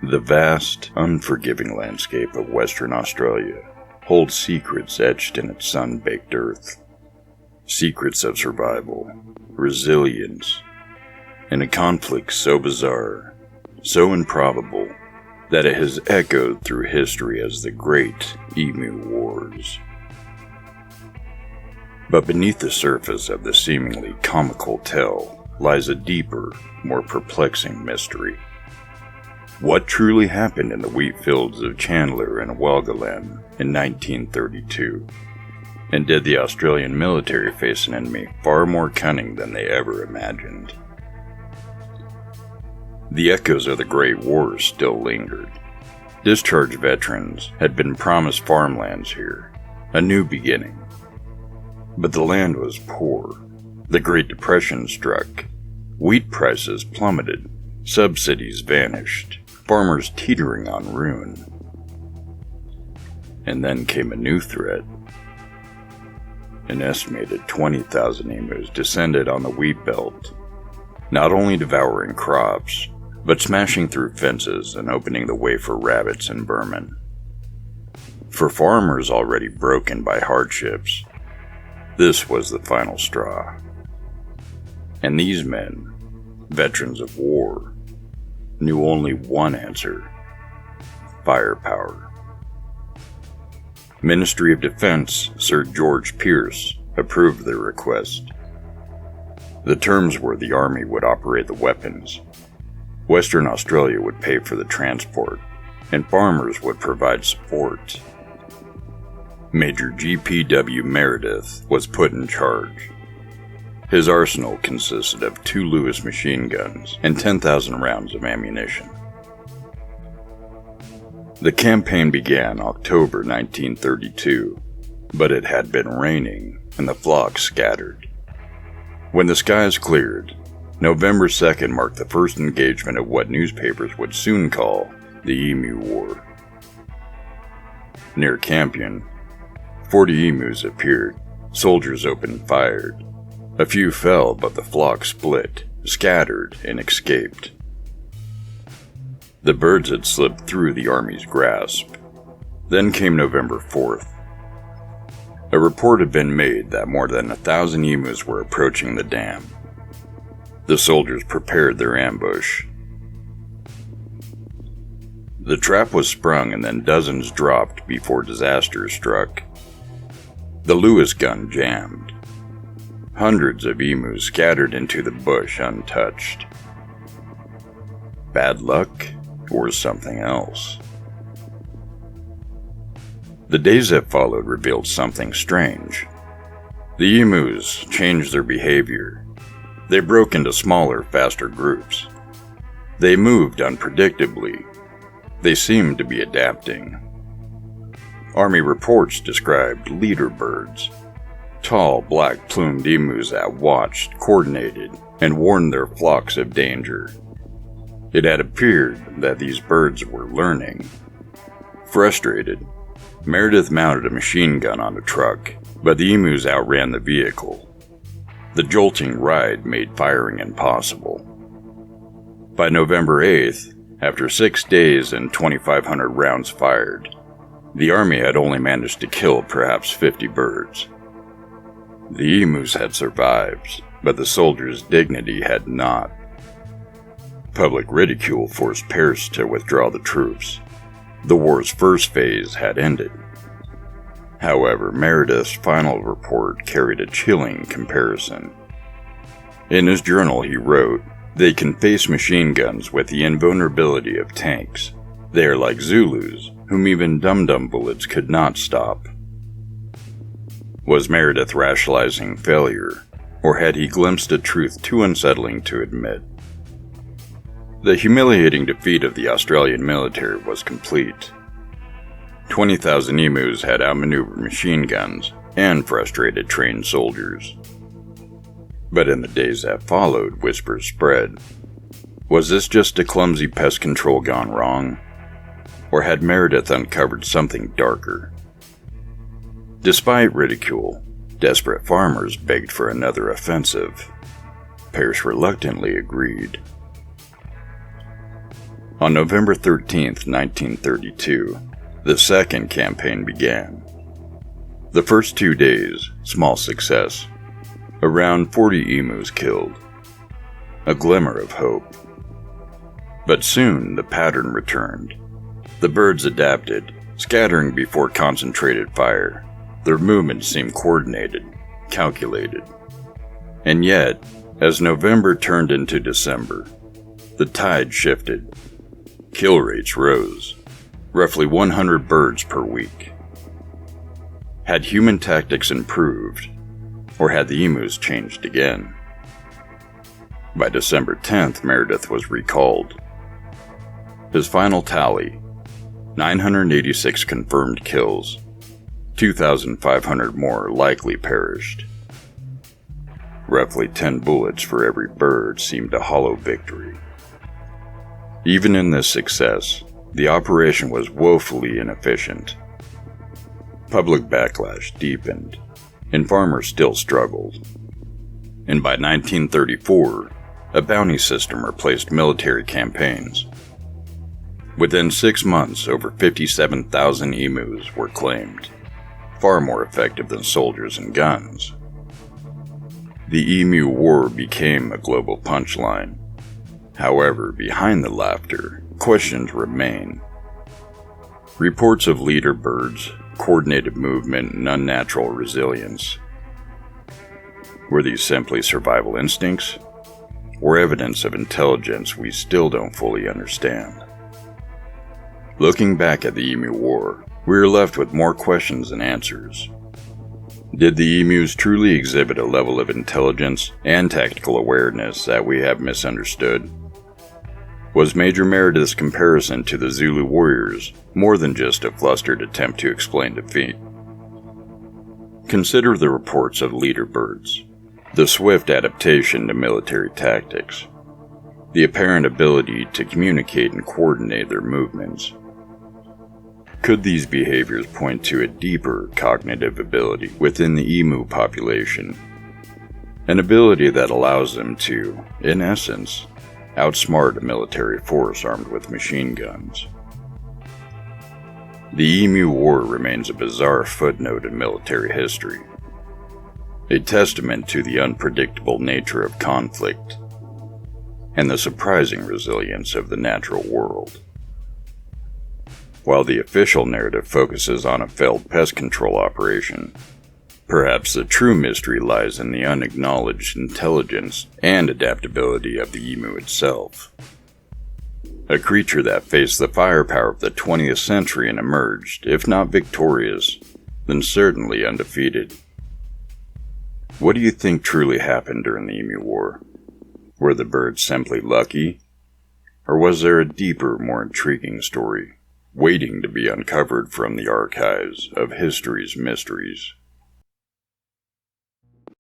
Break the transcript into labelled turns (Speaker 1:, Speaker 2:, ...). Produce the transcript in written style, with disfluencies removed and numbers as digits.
Speaker 1: The vast, unforgiving landscape of Western Australia holds secrets etched in its sun-baked earth. Secrets of survival, resilience, and a conflict so bizarre, so improbable, that it has echoed through history as the Great Emu Wars. But beneath the surface of the seemingly comical tale lies a deeper, more perplexing mystery. What truly happened in the wheat fields of Chandler and Walgaland in 1932? And did the Australian military face an enemy far more cunning than they ever imagined? The echoes of the Great War still lingered. Discharged veterans had been promised farmlands here, a new beginning. But the land was poor. The Great Depression struck. Wheat prices plummeted. Subsidies vanished. Farmers teetering on ruin. And then came a new threat. An estimated 20,000 emus descended on the wheat belt, not only devouring crops, but smashing through fences and opening the way for rabbits and vermin. For farmers already broken by hardships, this was the final straw. And these men, veterans of war, knew only one answer: firepower. Ministry of Defense Sir George Pierce approved their request. The terms were the Army would operate the weapons, Western Australia would pay for the transport, and farmers would provide support. Major G.P.W. Meredith was put in charge. His arsenal consisted of 2 Lewis machine guns and 10,000 rounds of ammunition. The campaign began October 1932, but it had been raining and the flock scattered. When the skies cleared, November 2nd marked the first engagement of what newspapers would soon call the Emu War. Near Campion, 40 emus appeared. Soldiers opened fire. A few fell, but the flock split, scattered, and escaped. The birds had slipped through the Army's grasp. Then came November 4th. A report had been made that more than 1,000 emus were approaching the dam. The soldiers prepared their ambush. The trap was sprung and then dozens dropped before disaster struck. The Lewis gun jammed. Hundreds of emus scattered into the bush untouched. Bad luck or something else? The days that followed revealed something strange. The emus changed their behavior. They broke into smaller, faster groups. They moved unpredictably. They seemed to be adapting. Army reports described leader birds, tall, black-plumed emus that watched, coordinated, and warned their flocks of danger. It had appeared that these birds were learning. Frustrated, Meredith mounted a machine gun on the truck, but the emus outran the vehicle. The jolting ride made firing impossible. By November 8th, after 6 days and 2,500 rounds fired, the Army had only managed to kill perhaps 50 birds. The emus had survived, but the soldiers' dignity had not. Public ridicule forced Pierce to withdraw the troops. The war's first phase had ended. However, Meredith's final report carried a chilling comparison. In his journal he wrote, "They can face machine guns with the invulnerability of tanks. They are like Zulus, whom even dum-dum bullets could not stop." Was Meredith rationalizing failure, or had he glimpsed a truth too unsettling to admit? The humiliating defeat of the Australian military was complete. 20,000 emus had outmaneuvered machine guns and frustrated trained soldiers. But in the days that followed, whispers spread. Was this just a clumsy pest control gone wrong? Or had Meredith uncovered something darker? Despite ridicule, desperate farmers begged for another offensive. Pierce reluctantly agreed. On November 13th, 1932, the second campaign began. The first 2 days, small success. Around 40 emus killed. A glimmer of hope. But soon the pattern returned. The birds adapted, scattering before concentrated fire. Their movements seemed coordinated, calculated. And yet, as November turned into December, the tide shifted. Kill rates rose, roughly 100 birds per week. Had human tactics improved, or had the emus changed again? By December 10th, Meredith was recalled. His final tally, 986 confirmed kills, 2,500 more likely perished. Roughly 10 bullets for every bird seemed a hollow victory. Even in this success, the operation was woefully inefficient. Public backlash deepened, and farmers still struggled. And by 1934, a bounty system replaced military campaigns. Within 6 months, over 57,000 emus were claimed, far more effective than soldiers and guns. The Emu War became a global punchline. However, behind the laughter, questions remain. Reports of leader birds, coordinated movement, and unnatural resilience. Were these simply survival instincts, or evidence of intelligence we still don't fully understand? Looking back at the Emu War, we are left with more questions than answers. Did the emus truly exhibit a level of intelligence and tactical awareness that we have misunderstood? Was Major Meredith's comparison to the Zulu warriors more than just a flustered attempt to explain defeat? Consider the reports of leader birds, the swift adaptation to military tactics, the apparent ability to communicate and coordinate their movements. Could these behaviors point to a deeper cognitive ability within the emu population? An ability that allows them to, in essence, outsmart a military force armed with machine guns. The Emu War remains a bizarre footnote in military history, a testament to the unpredictable nature of conflict and the surprising resilience of the natural world. While the official narrative focuses on a failed pest control operation, perhaps the true mystery lies in the unacknowledged intelligence and adaptability of the emu itself. A creature that faced the firepower of the 20th century and emerged, if not victorious, then certainly undefeated. What do you think truly happened during the Emu War? Were the birds simply lucky? Or was there a deeper, more intriguing story, waiting to be uncovered from the archives of history's mysteries?